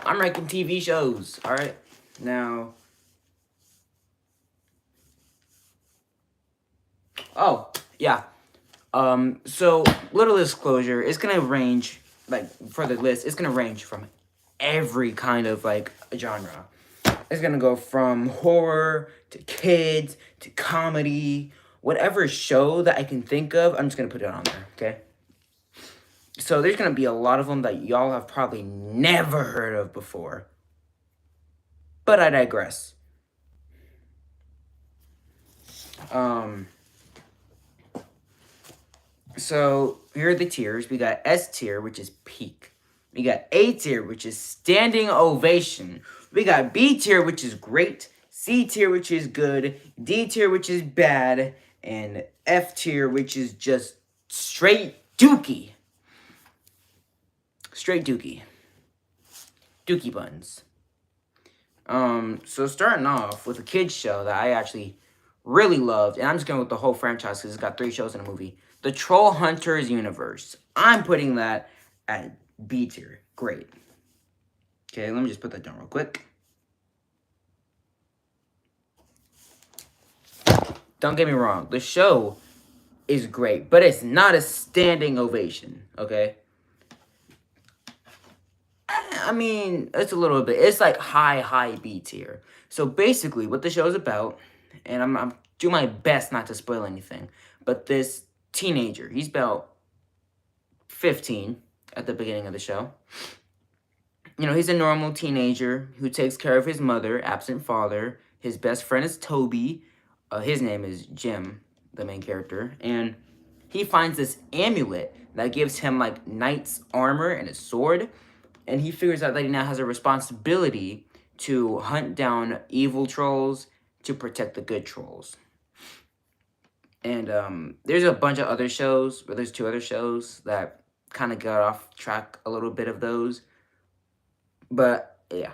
I'm ranking TV shows. All right, now. Oh yeah. So little disclosure, it's gonna range like for the list. It's gonna range from every kind of like genre. It's gonna go from horror to kids to comedy, whatever show that I can think of. I'm just gonna put it on there. Okay. So there's gonna be a lot of them that y'all have probably never heard of before. But I digress. Um. So here are the tiers. We got S tier, which is peak. We got A tier, which is standing ovation. We got B tier, which is great. C tier, which is good. D tier, which is bad. And F tier, which is just straight dookie. Straight dookie. Dookie buns. So starting off with a kids show that I actually really loved, and I'm just going with the whole franchise because it's got 3 shows in a movie. The Troll Hunters universe. I'm putting that at B tier. Great. Okay, let me just put that down real quick. Don't get me wrong. The show is great, but it's not a standing ovation, okay? I mean, it's a little bit. It's like high B tier. So basically, what the show is about, and I'm doing my best not to spoil anything, but this teenager, he's about 15 at the beginning of the show. You know, he's a normal teenager who takes care of his mother, absent father. His best friend is Toby. His name is Jim, the main character. And he finds this amulet that gives him, like, knight's armor and a sword. And he figures out that he now has a responsibility to hunt down evil trolls to protect the good trolls. And there's a bunch of other shows, but there's 2 other shows that kind of got off track a little bit of those. But, yeah.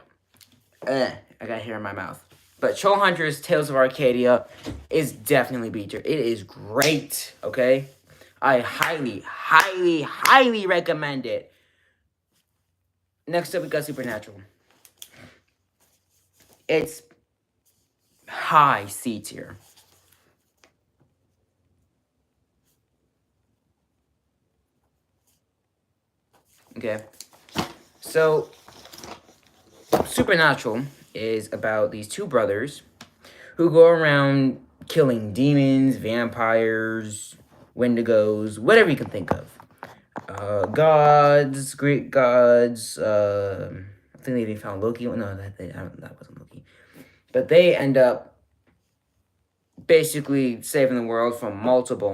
I got hair in my mouth. But Troll Hunters Tales of Arcadia is definitely B tier. It is great, okay? I highly recommend it. Next up, we got Supernatural. It's high C tier. Okay? So, Supernatural is about these 2 brothers who go around killing demons, vampires, wendigos, whatever you can think of. Gods, Greek gods. I think they even found Loki. No, that wasn't Loki. But they end up basically saving the world from multiple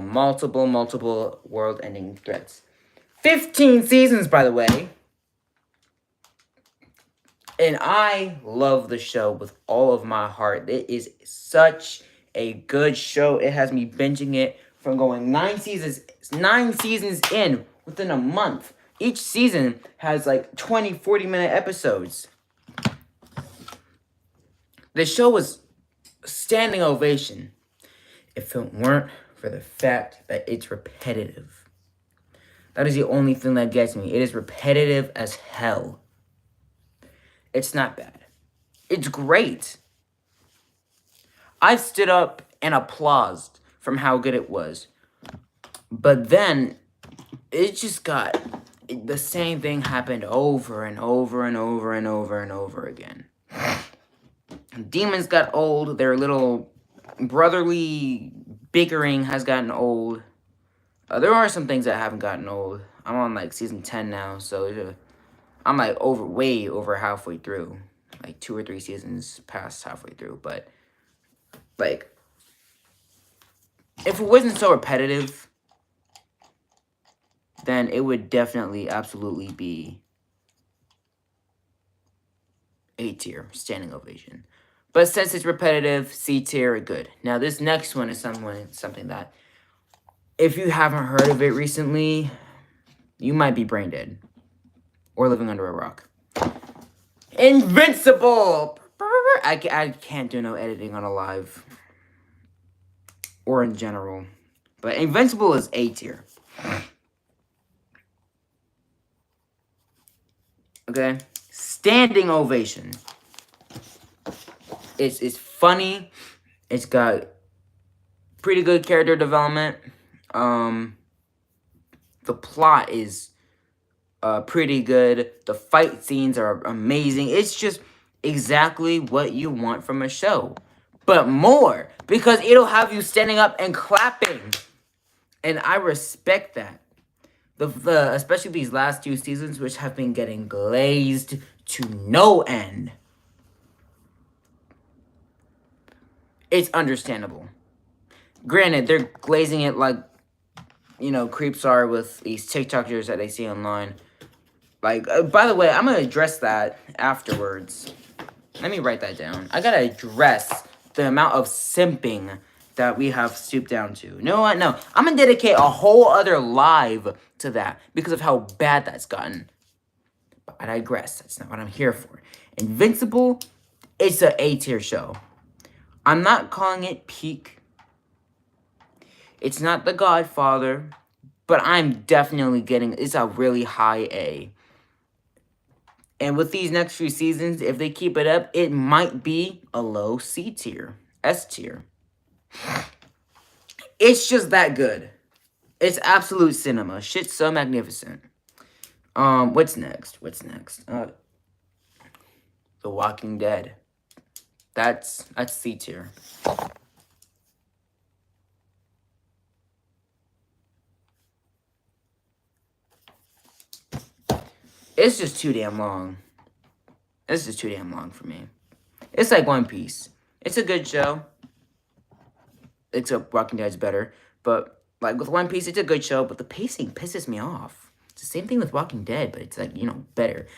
world-ending threats. 15 seasons, by the way. And I love the show with all of my heart. It is such a good show. It has me binging it from going 9 seasons in within a month. Each season has like 20, 40-minute episodes. The show was standing ovation if it weren't for the fact that it's repetitive. That is the only thing that gets me. It is repetitive as hell. It's not bad. It's great. I've stood up and applauded from how good it was. But then, it just got... the same thing happened over and over and over and over and over again. Demons got old. Their little brotherly bickering has gotten old. There are some things that haven't gotten old. I'm on, like, season 10 now, so... I'm like way over halfway through, like 2 or 3 seasons past halfway through. But like, if it wasn't so repetitive, then it would definitely, absolutely be A tier, standing ovation. But since it's repetitive, C tier, good. Now this next one is something that, if you haven't heard of it recently, you might be brain dead. Or living under a rock. Invincible! I can't do no editing on a live. Or in general. But Invincible is A tier. Okay? Standing ovation. It's funny. It's got pretty good character development. The plot is pretty good. The fight scenes are amazing. It's just exactly what you want from a show. But more, because it'll have you standing up and clapping. And I respect that. The especially these last 2 seasons, which have been getting glazed to no end. It's understandable. Granted, they're glazing it like, you know, creeps are with these TikTokers that they see online. Like, by the way, I'm going to address that afterwards. Let me write that down. I got to address the amount of simping that we have stooped down to. You know what? No. I'm going to dedicate a whole other live to that because of how bad that's gotten. But I digress. That's not what I'm here for. Invincible, it's an A-tier show. I'm not calling it peak. It's not The Godfather. But I'm definitely getting... It's a really high A. And with these next few seasons, if they keep it up, it might be a low C tier. S tier. It's just that good. It's absolute cinema. Shit's so magnificent. What's next? The Walking Dead. That's C tier. It's just too damn long. It's just too damn long for me. It's like One Piece. It's a good show. Except Walking Dead's better. But, like, with One Piece, it's a good show, but the pacing pisses me off. It's the same thing with Walking Dead, but it's, like, you know, better.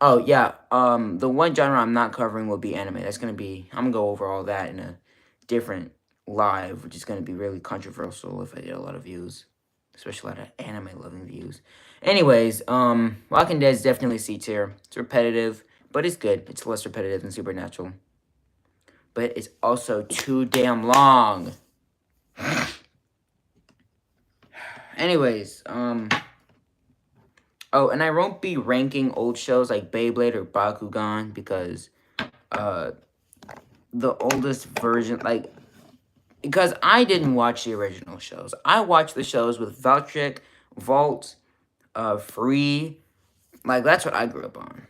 Oh, yeah. The one genre I'm not covering will be anime. That's gonna be... I'm gonna go over all that in a different live, which is gonna be really controversial if I get a lot of views. Especially a lot of anime-loving views. Anyways, Walking Dead is definitely C tier. It's repetitive, but it's good. It's less repetitive than Supernatural. But it's also too damn long. Anyways, oh, and I won't be ranking old shows like Beyblade or Bakugan because, the oldest version, like, because I didn't watch the original shows. I watched the shows with Valtryek, Vault, Free. Like, that's what I grew up on.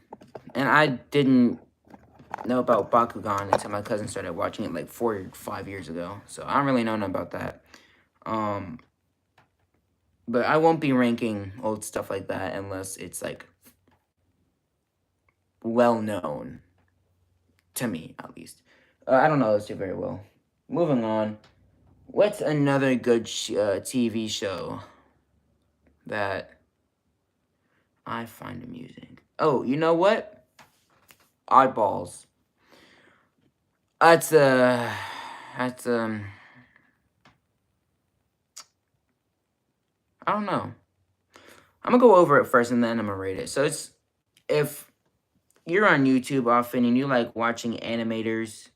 And I didn't know about Bakugan until my cousin started watching it like 4 or 5 years ago. So I don't really know nothing about that. But I won't be ranking old stuff like that unless it's like well known. To me, at least. I don't know those two very well. Moving on. What's another good TV show that I find amusing? Oh, you know what? Oddballs. That's I don't know. I'm gonna go over it first and then I'm gonna rate it. So it's, if you're on YouTube often and you like watching animators,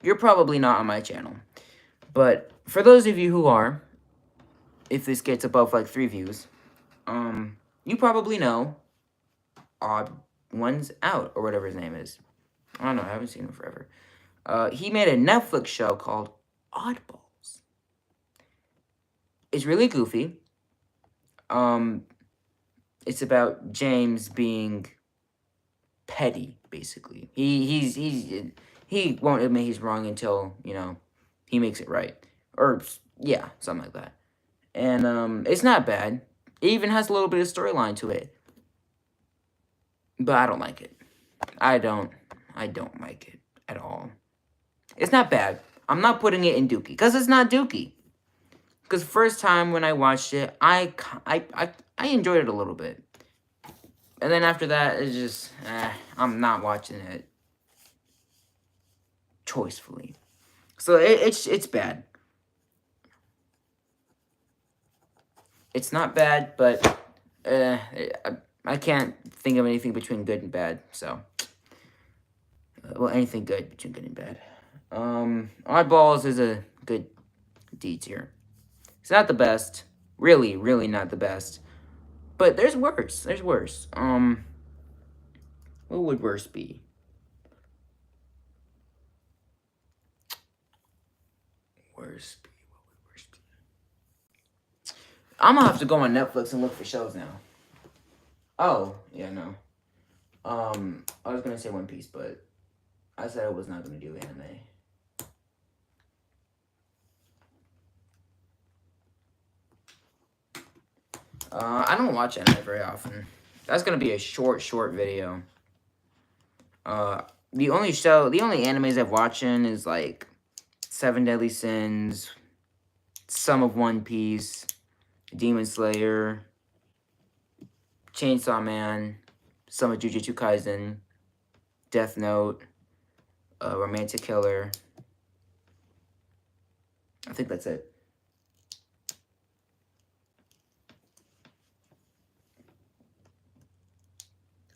you're probably not on my channel. But for those of you who are, if this gets above like 3 views, you probably know Odd Ones Out, or whatever his name is. I don't know, I haven't seen him forever. He made a Netflix show called Oddballs. It's really goofy. It's about James being petty, basically. He won't admit he's wrong until, you know, he makes it right. Or, yeah, something like that. And, it's not bad. It even has a little bit of storyline to it. But I don't like it. I don't like it at all. It's not bad. I'm not putting it in Dookie, because it's not Dookie. Because first time when I watched it, I enjoyed it a little bit. And then after that, it's just, I'm not watching it choicefully. So it's bad. It's not bad, but I can't think of anything between good and bad. So, well, anything good between good and bad. Oddballs is a good D tier. It's not the best. Really, really not the best. But there's worse. There's worse. What would worse be? Worse be. What would worse be? I'm gonna have to go on Netflix and look for shows now. Oh, yeah, no. I was gonna say One Piece, but I said I was not gonna do anime. I don't watch anime very often. That's gonna be a short video. The only animes I've watching is like Seven Deadly Sins, some of One Piece, Demon Slayer, Chainsaw Man, some of Jujutsu Kaisen, Death Note, Romantic Killer. I think that's it.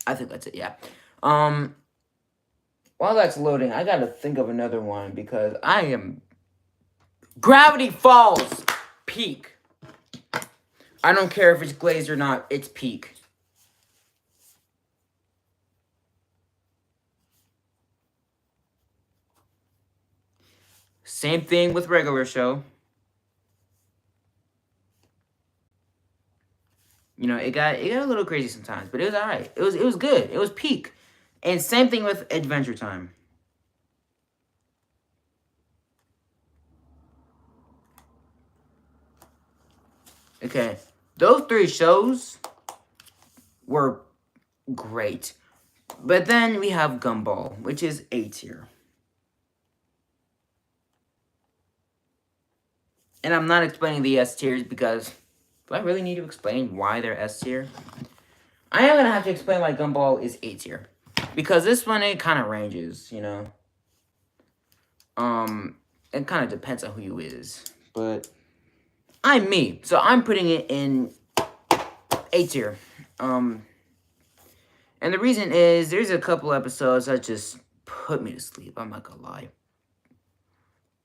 I think that's it, yeah. While that's loading, I gotta think of another one because I am... Gravity Falls! Peak. I don't care if it's glazed or not, it's peak. Same thing with regular show. You know, it got a little crazy sometimes, but it was alright. It was good. It was peak. And same thing with Adventure Time. Okay, those three shows were great. But then we have Gumball, which is A tier. And I'm not explaining the S tiers because... Do I really need to explain why they're S tier? I am going to have to explain why Gumball is A tier. Because this one, it kind of ranges, you know. It kind of depends on who you is. But I'm me. So I'm putting it in A tier. And the reason is, there's a couple episodes that just put me to sleep. I'm not going to lie.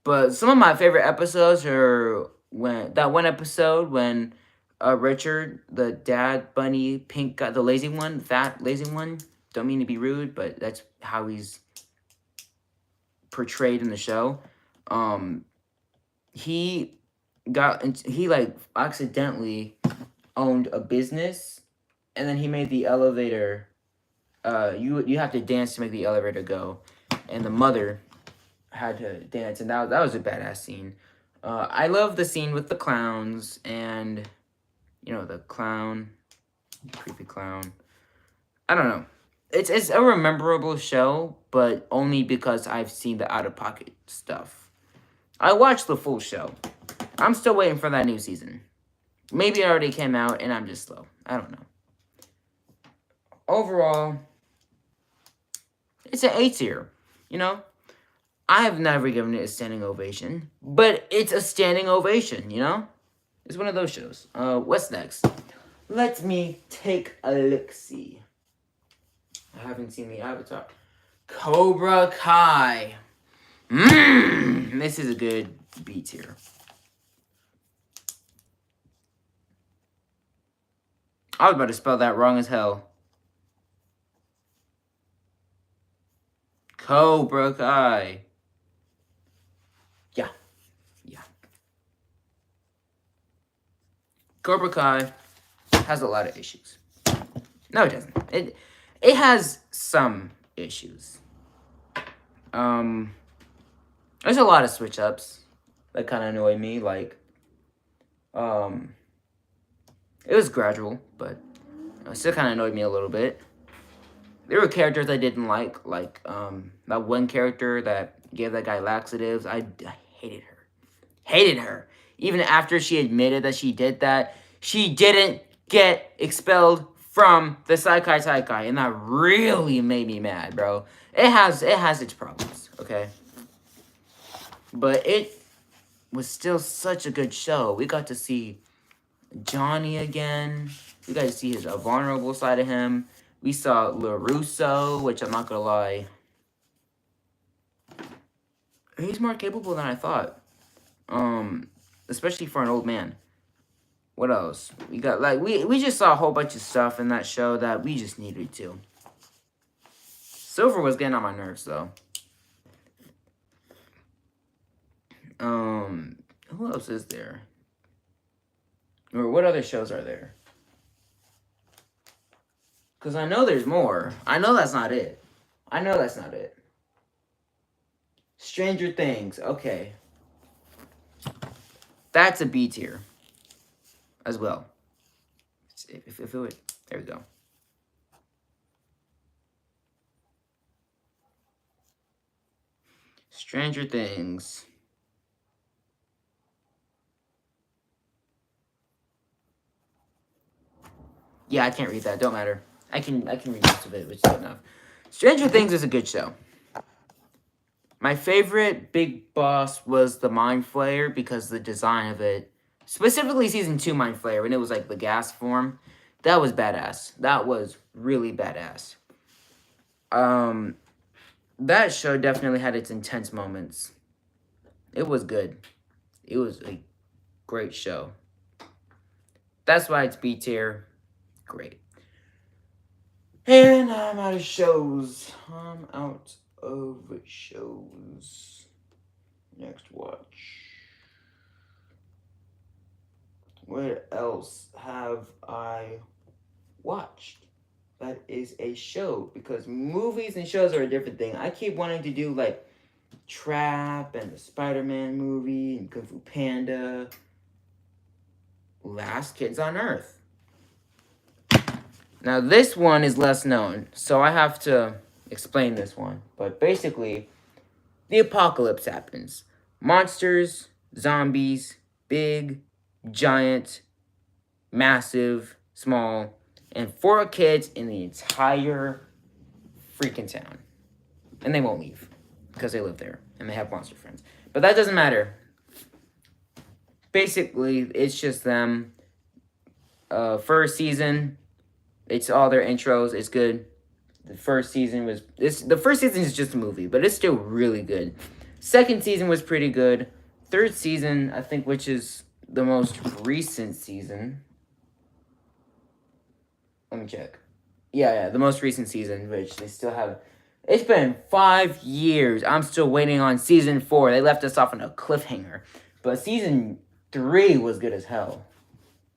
But some of my favorite episodes are that one episode when... Richard, the dad bunny, pink guy, the lazy one, fat lazy one. Don't mean to be rude, but that's how he's portrayed in the show. He like accidentally owned a business, and then he made the elevator. You have to dance to make the elevator go, and the mother had to dance, and that was a badass scene. I love the scene with the clowns and... You know, the clown. Creepy clown. I don't know. It's a rememberable show, but only because I've seen the out-of-pocket stuff. I watched the full show. I'm still waiting for that new season. Maybe it already came out and I'm just slow. I don't know. Overall, it's an A tier. You know? I have never given it a standing ovation, but it's a standing ovation, you know? It's one of those shows. What's next? Let me take a look-see. I haven't seen the Avatar. Cobra Kai. This is a good B tier. I was about to spell that wrong as hell. Cobra Kai. Yeah. Cobra Kai has a lot of issues. No, it doesn't. It has some issues. There's a lot of switch ups that kind of annoy me. Like, it was gradual, but it still kind of annoyed me a little bit. There were characters I didn't like that one character that gave that guy laxatives. I hated her. Hated her. Even after she admitted that she did that, she didn't get expelled from the Saikai, and that really made me mad, bro. It has its problems, okay? But it was still such a good show. We got to see Johnny again. We got to see his vulnerable side of him. We saw LaRusso, which I'm not gonna lie, he's more capable than I thought. Especially for an old man. What else? We got, like, we just saw a whole bunch of stuff in that show that we just needed to. Silver was getting on my nerves, though. Who else is there? Or what other shows are there? Because I know there's more. I know that's not it. Stranger Things. Okay. That's a B tier. As well. If it would. There we go. Stranger Things. Yeah, I can't read that. Don't matter. I can read most of it, which is enough. Stranger Things is a good show. My favorite Big Boss was the Mind Flayer because the design of it, specifically season 2 Mind Flayer, when it was like the gas form, that was badass. That was really badass. That show definitely had its intense moments. It was good. It was a great show. That's why it's B tier. Great. And I'm out of shows. Next watch. What else have I watched? That is a show, because movies and shows are a different thing. I keep wanting to do like Trap and the Spider-Man movie and Kung Fu Panda. Last Kids on Earth. Now this one is less known, so I have to explain this one. But basically, the apocalypse happens. Monsters, zombies, big, giant, massive, small, and 4 kids in the entire freaking town. And they won't leave because they live there and they have monster friends. But that doesn't matter. Basically, it's just them. First season, it's all their intros. It's good. The first season is just a movie, but it's still really good. Second season was pretty good. Third season, I think, which is the most recent season. Let me check. Yeah, the most recent season, which they still have. It's been 5 years. I'm still waiting on season 4. They left us off on a cliffhanger. But season 3 was good as hell.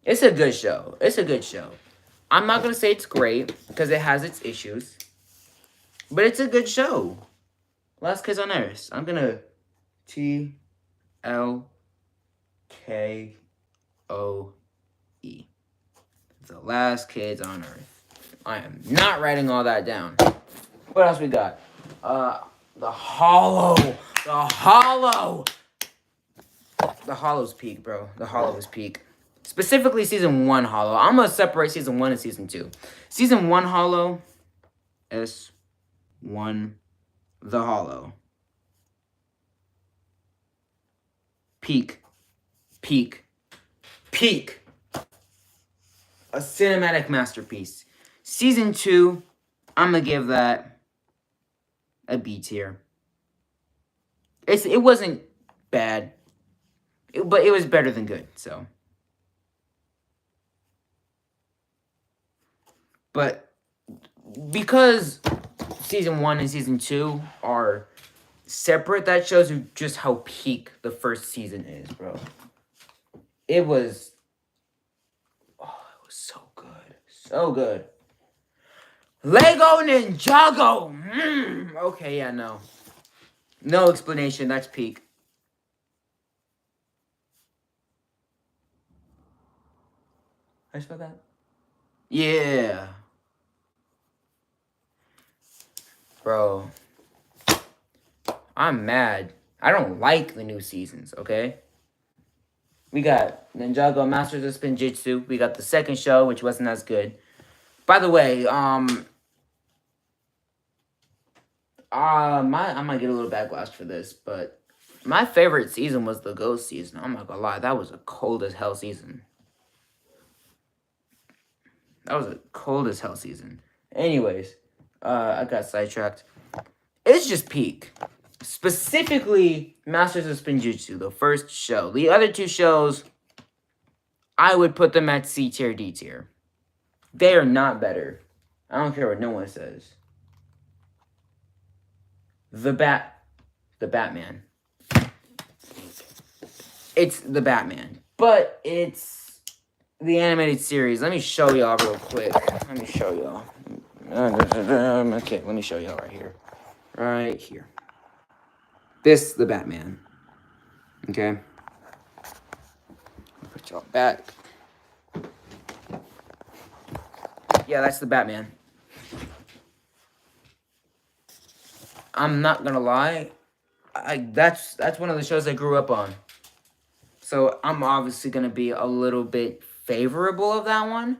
It's a good show. I'm not going to say it's great, because it has its issues. But it's a good show. Last Kids on Earth. I'm going to TLKOE. The Last Kids on Earth. I am not writing all that down. What else we got? The Hollow. The Hollow's peak, bro. The Hollow is peak. Specifically, season 1 Hollow. I'm going to separate season 1 and season 2. Season 1 Hollow. S1. The Hollow. Peak. A cinematic masterpiece. Season 2, I'm going to give that a B tier. It wasn't bad, but it was better than good, so. But because season 1 and season 2 are separate, that shows you just how peak the first season is, bro. It was so good. So good. Lego Ninjago! Okay, yeah, no. No explanation, that's peak. How you spell that? Yeah. Bro. I'm mad. I don't like the new seasons, okay? We got Ninjago Masters of Spinjitzu. We got the second show, which wasn't as good. By the way, I might get a little backlash for this, but my favorite season was the Ghost season. I'm not gonna lie, that was a cold as hell season. Anyways, I got sidetracked. It's just peak. Specifically, Masters of Spinjitzu, the first show. The other 2 shows, I would put them at C tier, D tier. They are not better. I don't care what no one says. The Batman. It's the Batman, but it's the animated series. Let me show y'all real quick. Let me show y'all. Okay, let me show y'all right here. Right here. This, the Batman. Okay. Put y'all back. Yeah, that's the Batman. I'm not gonna lie. That's one of the shows I grew up on. So I'm obviously gonna be a little bit favorable of that one.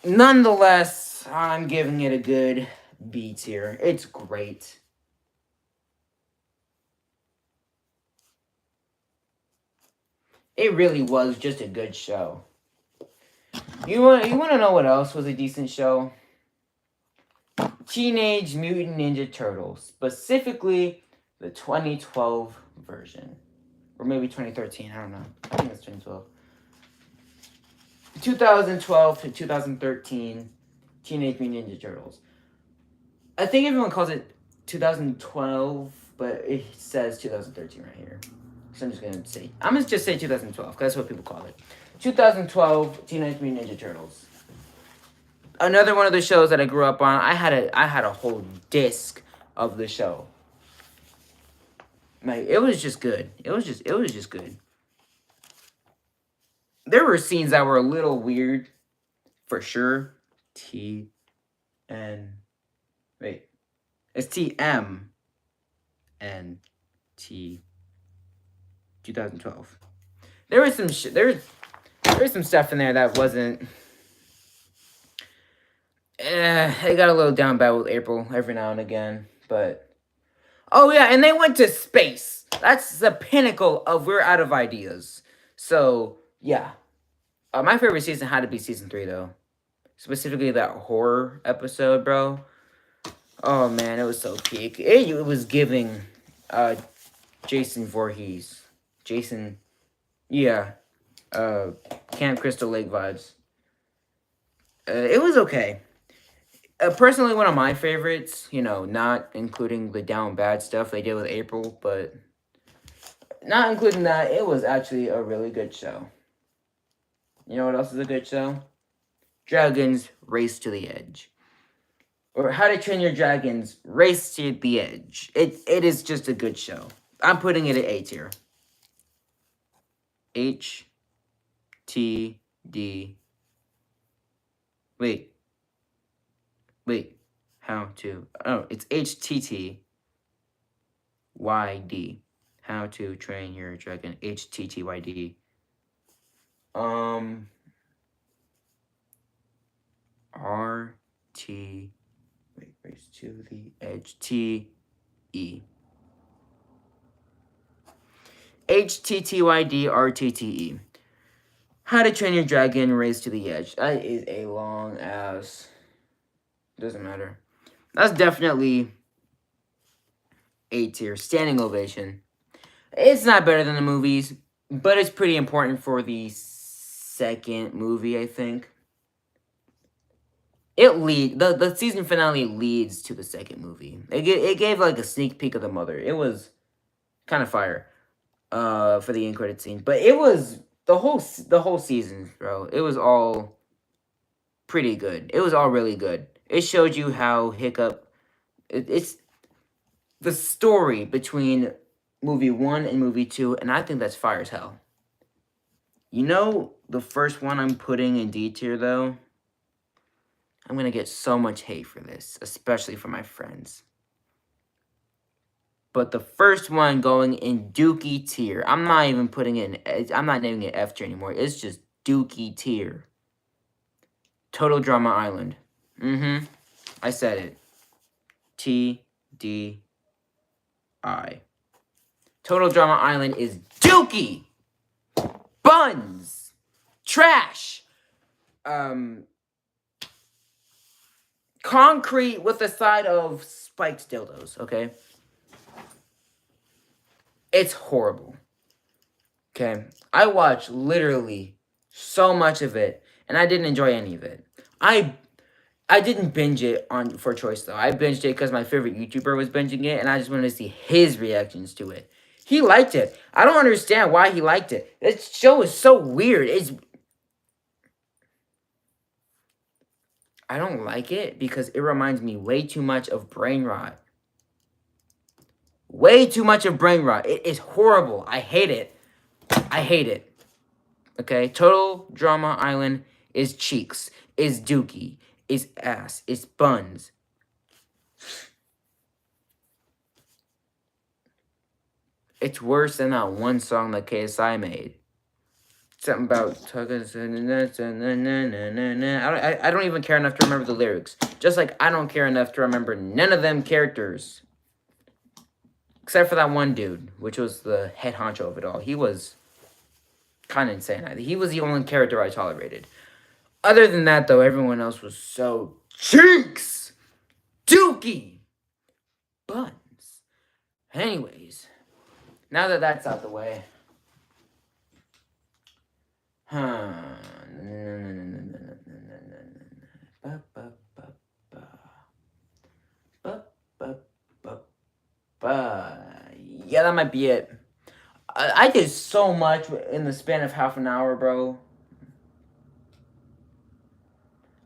Nonetheless, I'm giving it a good B tier. It's great. It really was just a good show. You want to know what else was a decent show? Teenage Mutant Ninja Turtles, specifically the 2012 version, or maybe 2013. I don't know. I think it's 2012. 2012 to 2013, Teenage Mutant Ninja Turtles. I think everyone calls it 2012, but it says 2013 right here. So I'm just just say 2012, because that's what people call it. 2012 Teenage Mutant Ninja Turtles. Another one of the shows that I grew up on. I had a whole disc of the show. Like, it was just good. It was just good. There were scenes that were a little weird, for sure. It's TM and T 2012. There was some there was some stuff in there that wasn't. It got a little down bad with April every now and again, but oh yeah, and they went to space. That's the pinnacle of we're out of ideas. So yeah, my favorite season had to be season 3 though, specifically that horror episode, bro. Oh man, it was so peak. It was giving, Jason Voorhees, yeah, Camp Crystal Lake vibes. It was okay. Personally, one of my favorites, not including the down bad stuff they did with April, but not including that, it was actually a really good show. You know what else is a good show? Dragons Race to the Edge. Or How to Train Your Dragons Race to the Edge. It is just a good show. I'm putting it at A tier. H T D. Wait. How to? Oh, it's HTTYD. How to Train Your Dragon. HTTYD. RT. Race to the Edge. TE. HTTYD RTTE. How to Train Your Dragon Race to the Edge. That is a long ass. Doesn't matter. That's definitely A tier. Standing ovation. It's not better than the movies, but it's pretty important for the second movie, I think. The season finale leads to the second movie. It gave like a sneak peek of the mother. It was kind of fire, for the end credit scene. But it was the whole season, bro. It was all pretty good. It was all really good. It showed you how Hiccup. It's the story between movie 1 and movie 2, and I think that's fire as hell. The first one I'm putting in D tier though. I'm gonna get so much hate for this, especially from my friends. But the first one going in Dookie tier. I'm not even putting it in. I'm not naming it F tier anymore. It's just Dookie tier. Total Drama Island. I said it. TDI. Total Drama Island is Dookie. Buns. Trash. Concrete with a side of spiked dildos, okay? It's horrible. Okay? I watched literally so much of it, and I didn't enjoy any of it. I didn't binge it for choice though. I binged it because my favorite YouTuber was binging it, and I just wanted to see his reactions to it. He liked it. I don't understand why he liked it. This show is so weird. I don't like it because it reminds me way too much of Brain Rot. Way too much of Brain Rot. It is horrible. I hate it. I hate it. Okay? Total Drama Island is cheeks, is dookie, is ass, is buns. It's worse than that one song that KSI made. Something about I don't even care enough to remember the lyrics. Just like I don't care enough to remember none of them characters. Except for that one dude, which was the head honcho of it all. He was kind of insane. He was the only character I tolerated. Other than that, though, everyone else was so cheeks, dookie, buns. Anyways, now that that's out the way, yeah, that might be it. I did so much in the span of half an hour, bro.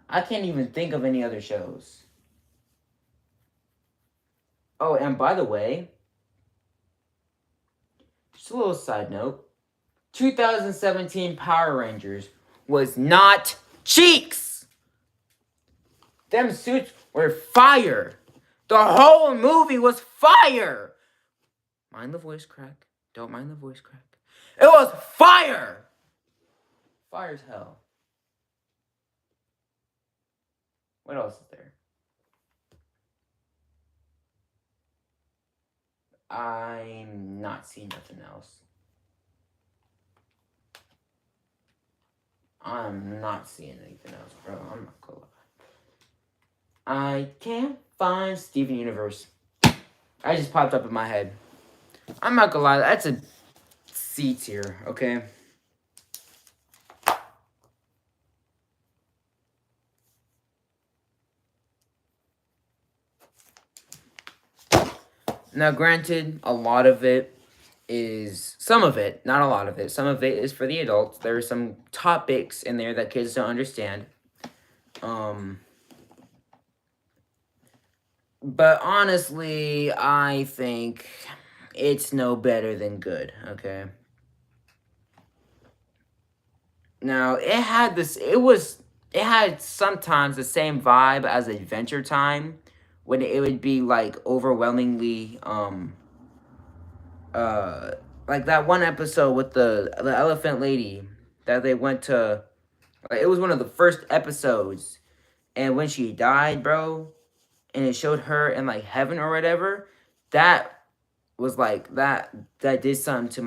I can't even think of any other shows. Oh, and by the way, just a little side note. 2017 Power Rangers was not cheeks. Them suits were fire. The whole movie was fire. Mind the voice crack. Don't mind the voice crack. It was fire. Fire as hell. What else is there? I'm not seeing nothing else. I'm not seeing anything else, bro. I'm not gonna lie. I can't find Steven Universe. I just popped up in my head. I'm not gonna lie, that's a C tier, okay? Now, granted, a lot of it is, some of it, not a lot of it, some of it is for the adults. There are some topics in there that kids don't understand. But honestly, I think it's no better than good, okay? Now, it had sometimes the same vibe as Adventure Time, when it would be, like, overwhelmingly, like that one episode with the elephant lady that they went to, like, it was one of the first episodes, and when she died, bro, and it showed her in, like, heaven or whatever, that was like, that did something to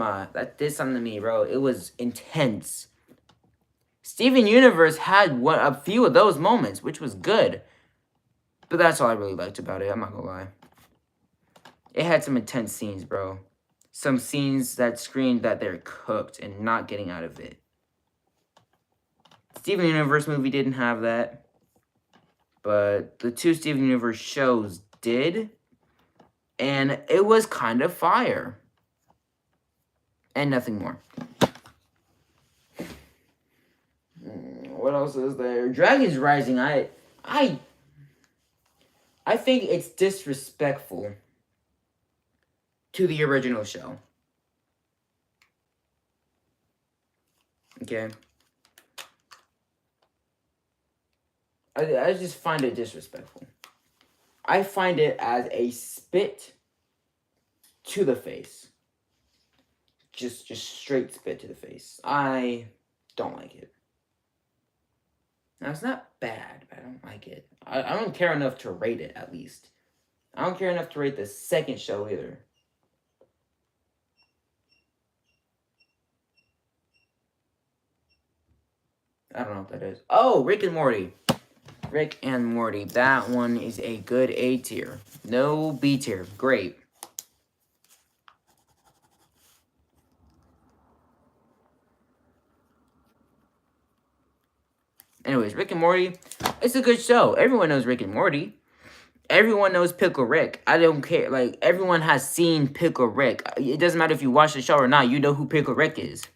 me, bro. It was intense. Steven Universe had a few of those moments, which was good. But that's all I really liked about it, I'm not gonna lie. It had some intense scenes, bro. Some scenes that screamed that they're cooked and not getting out of it. Steven Universe movie didn't have that. But the two Steven Universe shows did. And it was kind of fire. And nothing more. What else is there? Dragon's Rising, I think it's disrespectful to the original show. Okay? I just find it disrespectful. I find it as a spit to the face. Just straight spit to the face. I don't like it. Now, it's not bad, but I don't like it. I don't care enough to rate it, at least. I don't care enough to rate the second show, either. I don't know what that is. Oh, Rick and Morty. Rick and Morty. That one is a good A tier. No B tier. Great. Anyways, Rick and Morty, it's a good show. Everyone knows Rick and Morty. Everyone knows Pickle Rick. I don't care. Like, everyone has seen Pickle Rick. It doesn't matter if you watch the show or not. You know who Pickle Rick is.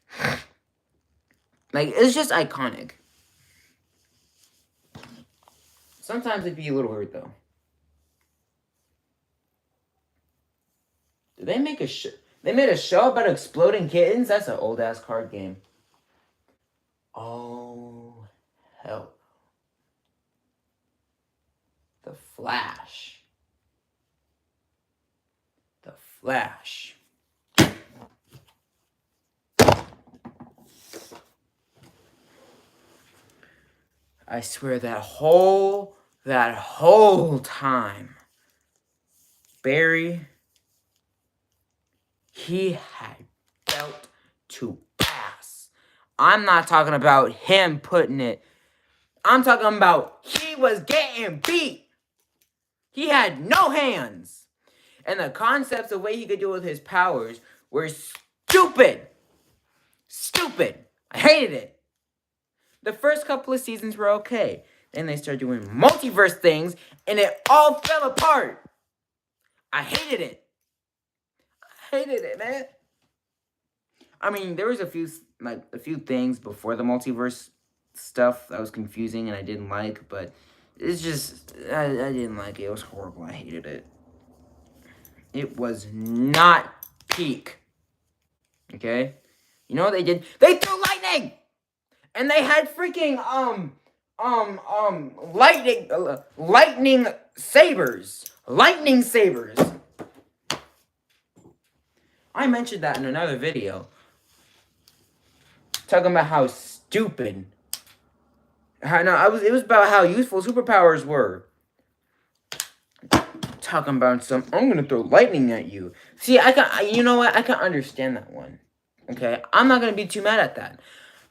Like, it's just iconic. Sometimes it'd be a little weird, though. Did they make a show? They made a show about exploding kittens? That's an old-ass card game. Oh, hell. The Flash. The Flash. I swear that whole time, Barry, he had belt to ass. I'm not talking about him putting it. I'm talking about he was getting beat. He had no hands. And the concepts, the way he could do with his powers were stupid. Stupid. I hated it. The first couple of seasons were okay. Then they started doing multiverse things, and it all fell apart. I hated it. I hated it, man. I mean, there was a few things before the multiverse stuff that was confusing and I didn't like, but it's just, I didn't like it. It was horrible. I hated it. It was not peak. Okay? You know what they did? They threw lightning! And they had freaking, lightning sabers. Lightning sabers. I mentioned that in another video. Talking about how stupid. It was about how useful superpowers were. Talking about I'm gonna throw lightning at you. See, you know what? I can understand that one. Okay? I'm not gonna be too mad at that.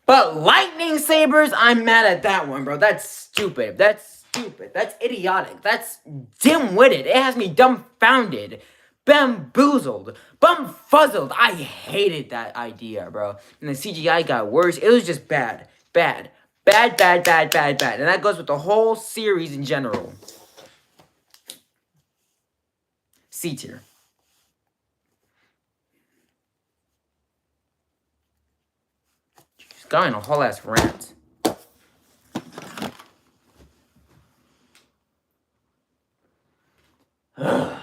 But lightning sabers, I'm mad at that one, bro. That's stupid. That's stupid. That's idiotic. That's dim-witted. It has me dumbfounded. Bamboozled. Bumfuzzled. I hated that idea, bro. And the CGI got worse. It was just bad. Bad. Bad, bad, bad, bad, bad. And that goes with the whole series in general. C tier. Guy in a whole ass rant. What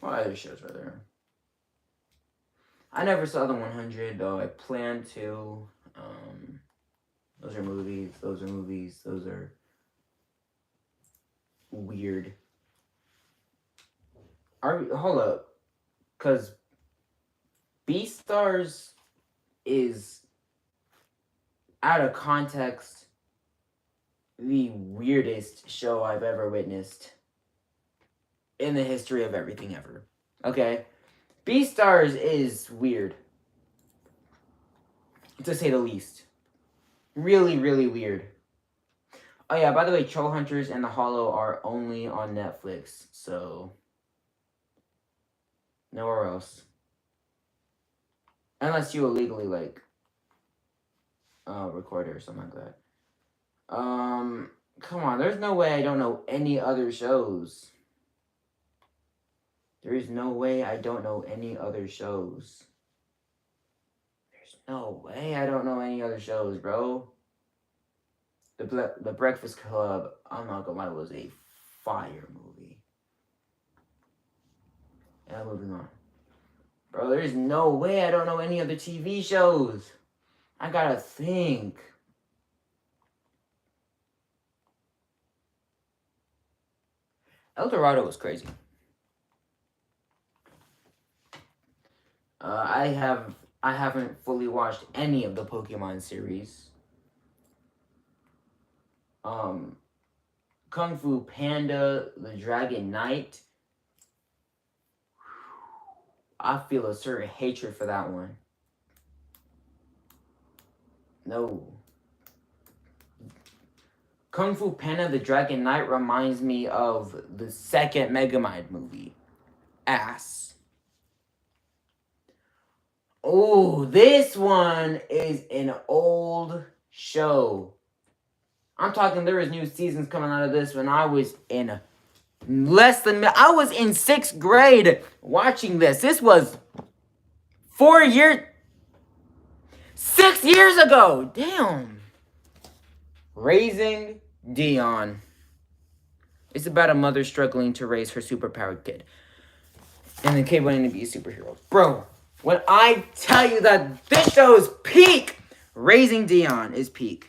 other shows are there? I never saw the 100, though I plan to. Those are movies. Those are weird. Hold up. Because Beastars is, out of context, the weirdest show I've ever witnessed in the history of everything ever. Okay? Beastars is weird. To say the least. Really, really weird. Oh yeah, by the way, Troll Hunters and The Hollow are only on Netflix, so nowhere else. Unless you illegally, record it or something like that. Come on, there's no way I don't know any other shows. There is no way I don't know any other shows. There's no way I don't know any other shows, bro. The Breakfast Club, I'm not gonna lie, was a fire movie. Yeah, moving on. Bro, there's no way I don't know any other TV shows. I gotta think. El Dorado was crazy. I haven't fully watched any of the Pokemon series. Kung Fu Panda, The Dragon Knight. I feel a certain hatred for that one. No. Kung Fu Panda, The Dragon Knight reminds me of the second Megamind movie. Ass. Oh, this one is an old show. I'm talking there was new seasons coming out of this when I was in I was in 6th grade watching this. This was 6 years ago. Damn. Raising Dion. It's about a mother struggling to raise her superpowered kid. And the kid wanting to be a superhero. Bro, when I tell you that this show is peak, Raising Dion is peak.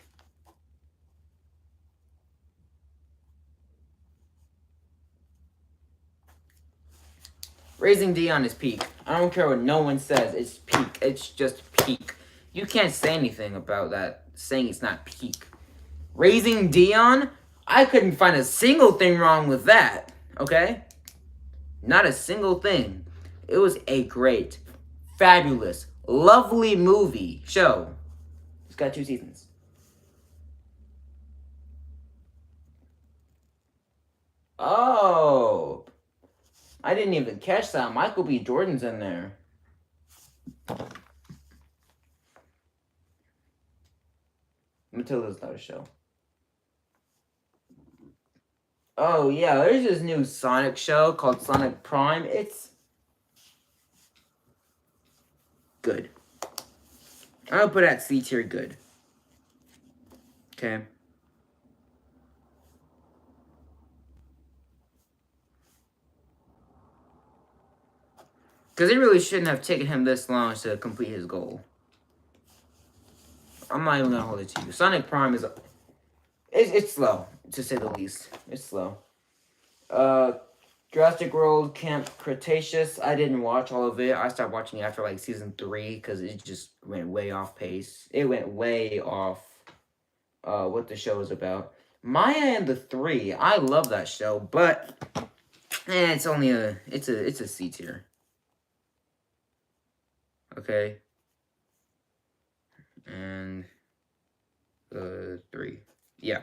Raising Dion is peak. I don't care what no one says. It's peak. It's just peak. You can't say anything about that, saying it's not peak. Raising Dion, I couldn't find a single thing wrong with that. Okay? Not a single thing. It was a great, fabulous, lovely show. It's got 2 seasons. Oh, I didn't even catch that. Michael B. Jordan's in there. Matilda's not a show. Oh, yeah, there's this new Sonic show called Sonic Prime. It's good. I'll put it at C tier good. Okay. Because it really shouldn't have taken him this long to complete his goal. I'm not even going to hold it to you. Sonic Prime is... It's slow, to say the least. It's slow. Jurassic World Camp Cretaceous. I didn't watch all of it. I stopped watching it after like season 3 because it just went way off pace. It went way off what the show is about. Maya and the Three. I love that show, but it's only it's a C tier. Okay. And the 3. Yeah.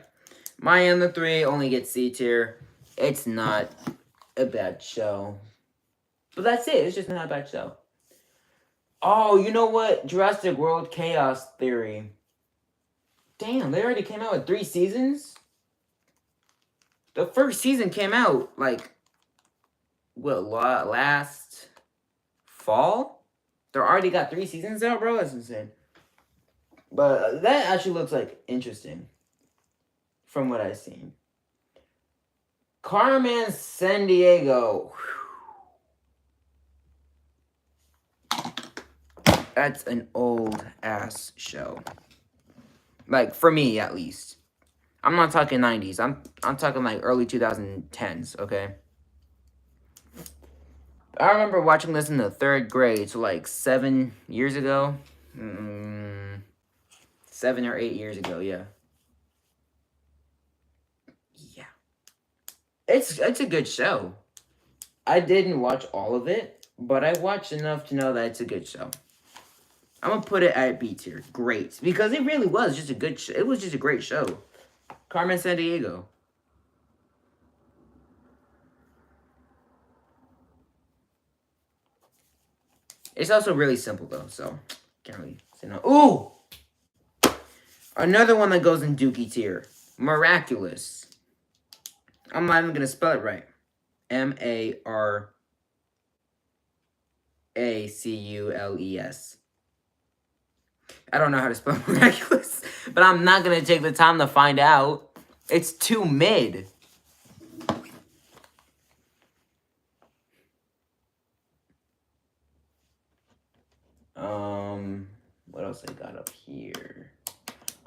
Maya and the Three only gets C tier. It's not a bad show. But that's it. It's just not a bad show. Oh, you know what? Jurassic World Chaos Theory. Damn, they already came out with 3 seasons? The first season came out, like, what, last fall? They already got 3 seasons out, bro? That's insane. But that actually looks, like, interesting. From what I've seen. Carmen Sandiego. That's an old-ass show. Like, for me, at least. I'm not talking 90s. I'm talking, like, early 2010s, okay? I remember watching this in the 3rd grade, so, like, 7 years ago. 7 or 8 years ago, yeah. Yeah. It's a good show. I didn't watch all of it, but I watched enough to know that it's a good show. I'm gonna put it at B tier. Great. Because it really was just a good show. It was just a great show. Carmen Sandiego. It's also really simple, though, so can't really say no. Ooh! Another one that goes in Dookie tier. Miraculous. I'm not even gonna spell it right. Maracules. I don't know how to spell miraculous, but I'm not gonna take the time to find out. It's too mid. What else I got up here?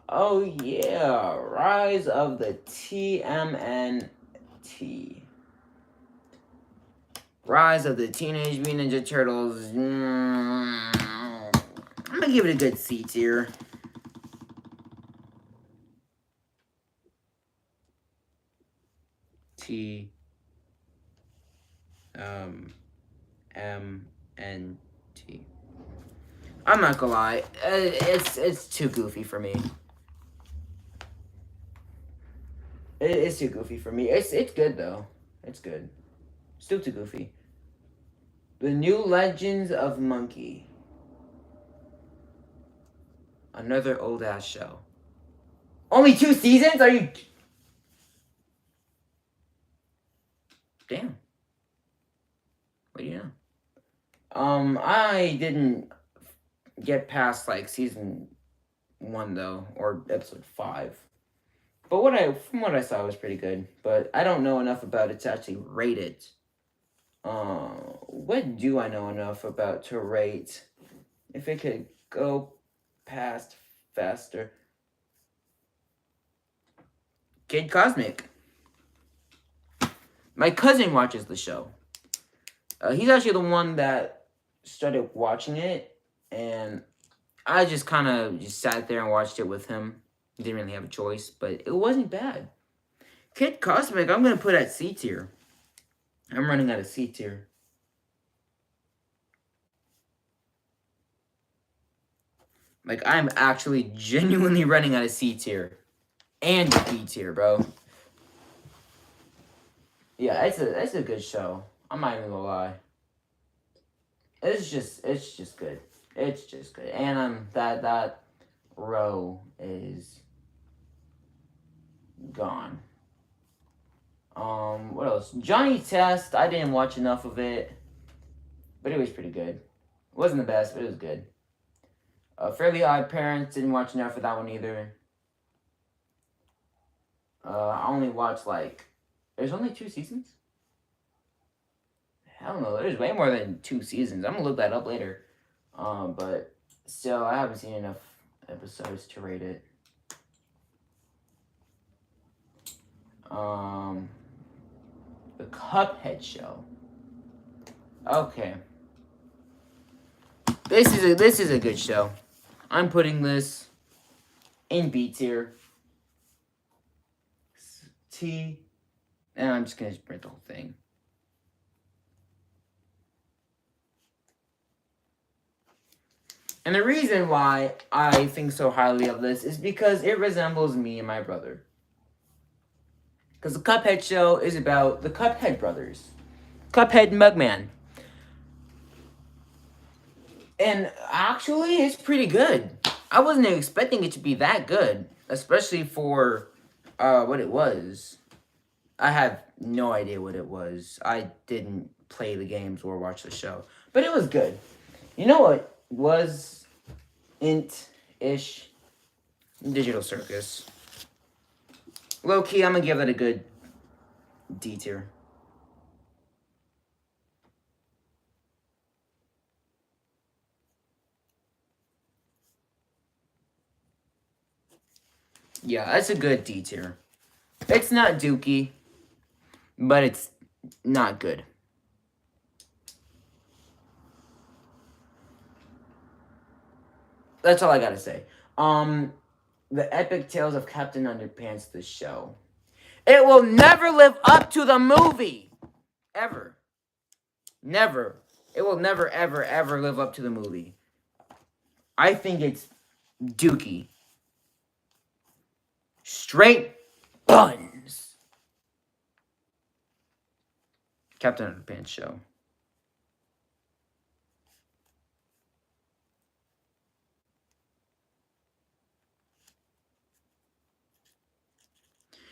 Oh yeah, Rise of the TMNT. Rise of the Teenage Mutant Ninja Turtles. I'm gonna give it a good C tier. TMNT. I'm not gonna lie, it's too goofy for me. It's too goofy for me. It's good though. It's good. Still too goofy. The New Legends of Monkey. Another old-ass show. Only 2 seasons? Are you... Damn. What do you know? I didn't get past, like, season 1, though. Or episode 5. But from what I saw, it was pretty good. But I don't know enough about it to actually rate it. What do I know enough about to rate? If it could go past faster. Kid Cosmic. My cousin watches the show. He's actually the one that started watching it, and I just kind of just sat there and watched it with him. Didn't really have a choice, but it wasn't bad. Kid Cosmic, I'm going to put at C tier. I'm running out of C tier. Like, I'm actually genuinely running out of C tier. And B tier, bro. Yeah, it's a good show. I'm not even gonna lie. It's just good. It's just good. And that row is gone. What else? Johnny Test, I didn't watch enough of it. But it was pretty good. It wasn't the best, but it was good. Fairly Odd Parents, didn't watch enough of that one either. I only watched, like... There's only 2 seasons? I don't know. There's way more than 2 seasons. I'm gonna look that up later. But still, I haven't seen enough episodes to rate it. The Cuphead Show. Okay. This is a good show. I'm putting this in B tier. T. And I'm just gonna print the whole thing. And the reason why I think so highly of this is because it resembles me and my brother. Because the Cuphead Show is about the Cuphead brothers. Cuphead and Mugman. And actually, it's pretty good. I wasn't expecting it to be that good. Especially for what it was. I have no idea what it was. I didn't play the games or watch the show. But it was good. You know what was int-ish? Digital Circus. Low-key, I'm going to give that a good D tier. Yeah, that's a good D tier. It's not dookie, but it's not good. That's all I gotta say. The Epic Tales of Captain Underpants, the show. It will never live up to the movie. Ever. Never. It will never, ever, ever live up to the movie. I think it's dookie. Straight buns. Captain Underpants show.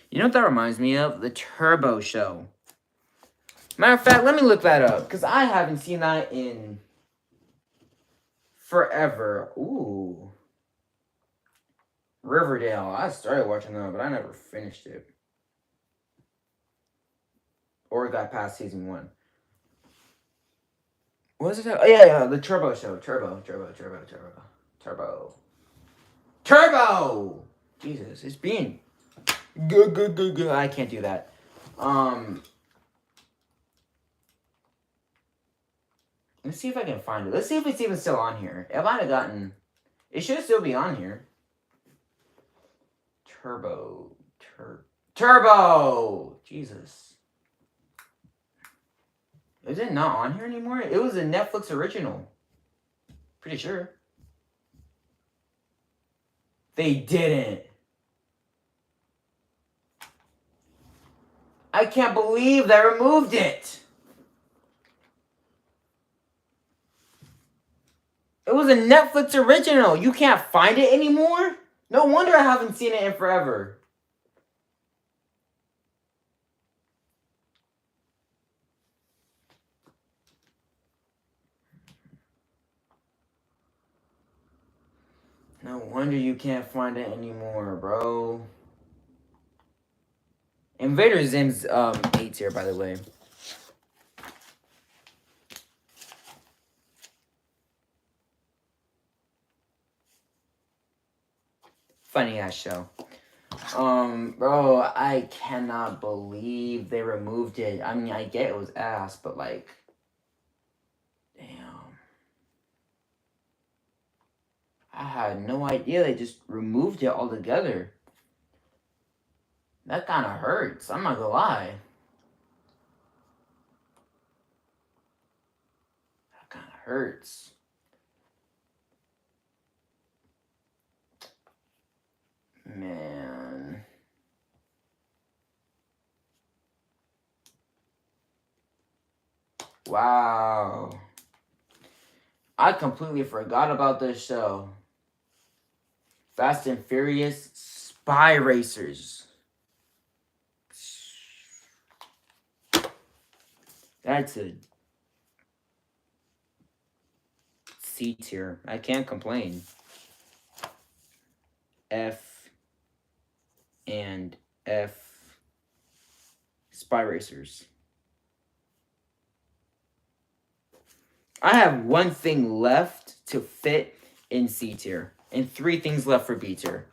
You know what that reminds me of? The Turbo Show. Matter of fact, let me look that up. Because I haven't seen that in forever. Ooh. Riverdale. I started watching that, but I never finished it. Or got past season 1. What was it? Oh, yeah. The Turbo Show. Turbo. Jesus, it's being... Good. I can't do that. Let's see if I can find it. Let's see if it's even still on here. It might have gotten... It should still be on here. Turbo. Jesus. Is it not on here anymore? It was a Netflix original. Pretty sure. They didn't. I can't believe they removed it. It was a Netflix original. You can't find it anymore? No wonder I haven't seen it in forever. No wonder you can't find it anymore, bro. Invader Zim's A tier, by the way. Funny ass show. Bro, I cannot believe they removed it. I mean, I get it was ass, but like, damn. I had no idea they just removed it altogether. That kind of hurts. I'm not gonna lie. That kind of hurts. Man. Wow. I completely forgot about this show. Fast and Furious Spy Racers. That's a C tier. I can't complain. F and F Spy Racers. I have one thing left to fit in C tier, and 3 things left for B tier.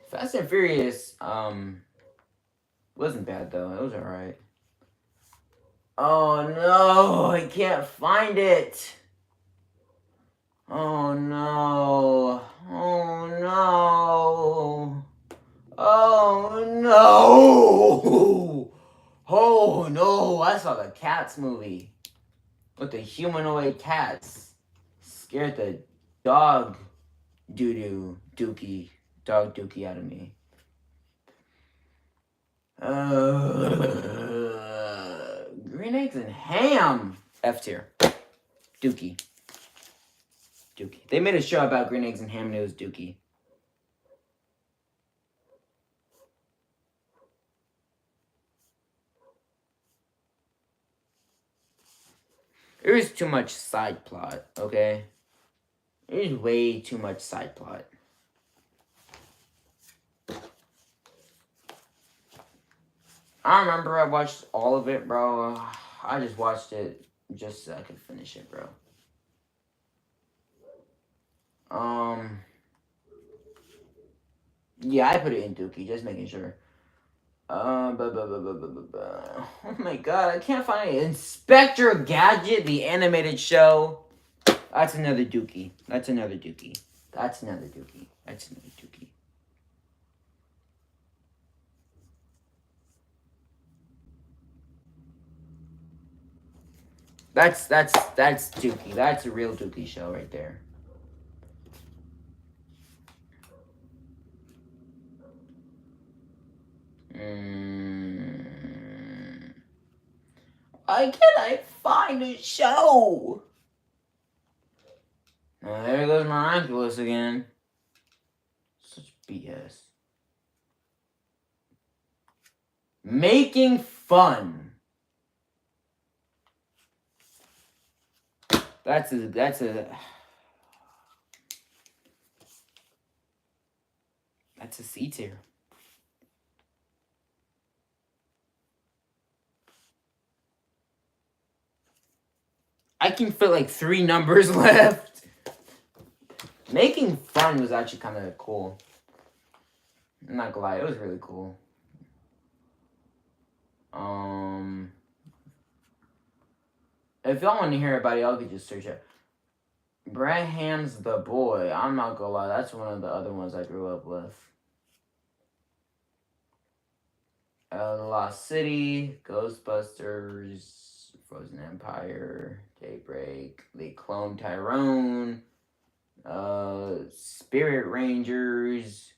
Fast and Furious, wasn't bad though. It was alright. Oh no, I can't find it. Oh no. Oh no. Oh no. Oh no, I saw the Cats movie with the humanoid cats. Scared the dog dookie out of me. Green Eggs and Ham. F tier. Dookie. They made a show about Green Eggs and Ham and it was Dookie. There's too much side plot, okay? There's way too much side plot. I remember I watched all of it, bro. I just watched it just so I could finish it, bro. Yeah, I put it in Dookie, just making sure. Oh my god, I can't find it. Inspector Gadget, the animated show. That's another Dookie. That's another Dookie. That's another Dookie. That's another Dookie. That's Dookie. That's a real Dookie show right there. Why can't I find a show? Oh, there goes Miraculous again. Such BS. Making Fun. That's a C tier. I can fit like 3 numbers left. Making Fun was actually kind of cool. I'm not gonna lie, it was really cool. If y'all want to hear about it, y'all could just search it. Brad Ham's The Boy. I'm not gonna lie, that's one of the other ones I grew up with. Lost City, Ghostbusters, Frozen Empire, Daybreak, They Clone Tyrone, Spirit Rangers,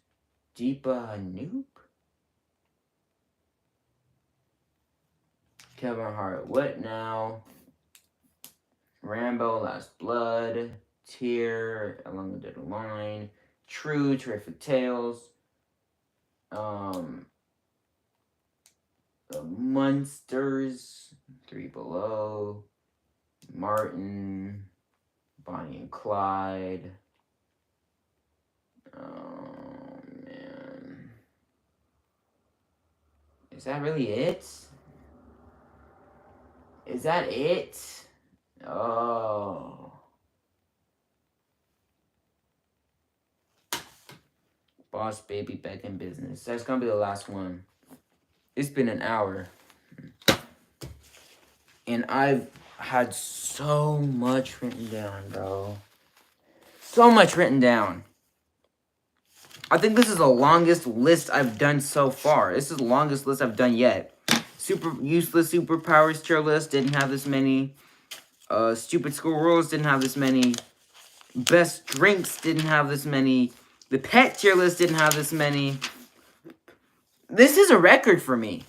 Deepa Noop, Kevin Hart, What Now, Rambo, Last Blood, Tear, Along the Dead Line, True, Terrific Tales, The Munsters, Three Below, Martin, Bonnie and Clyde. Oh, man. Is that really it? Is that it? Oh. Boss Baby Back in Business. That's gonna be the last one. It's been an hour. And I've had so much written down, bro. So much written down. I think this is the longest list I've done so far. This is the longest list I've done yet. Super useless superpowers tier list didn't have this many. Stupid school rules didn't have this many. Best drinks didn't have this many. The pet tier list didn't have this many. This is a record for me.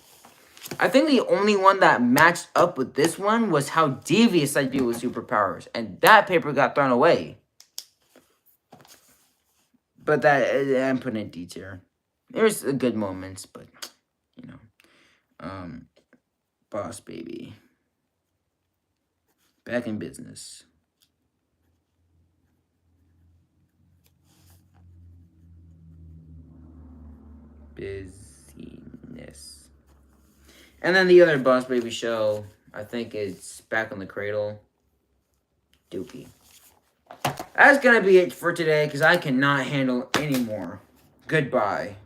I think the only one that matched up with this one was how devious I'd be with superpowers. And that paper got thrown away. But that, I'm putting it D tier. There's good moments, but, you know. Boss Baby. Back in Business. Busyness. And then the other Boss Baby show, I think it's Back on the Cradle. Dookie. That's gonna be it for today, because I cannot handle any more. Goodbye.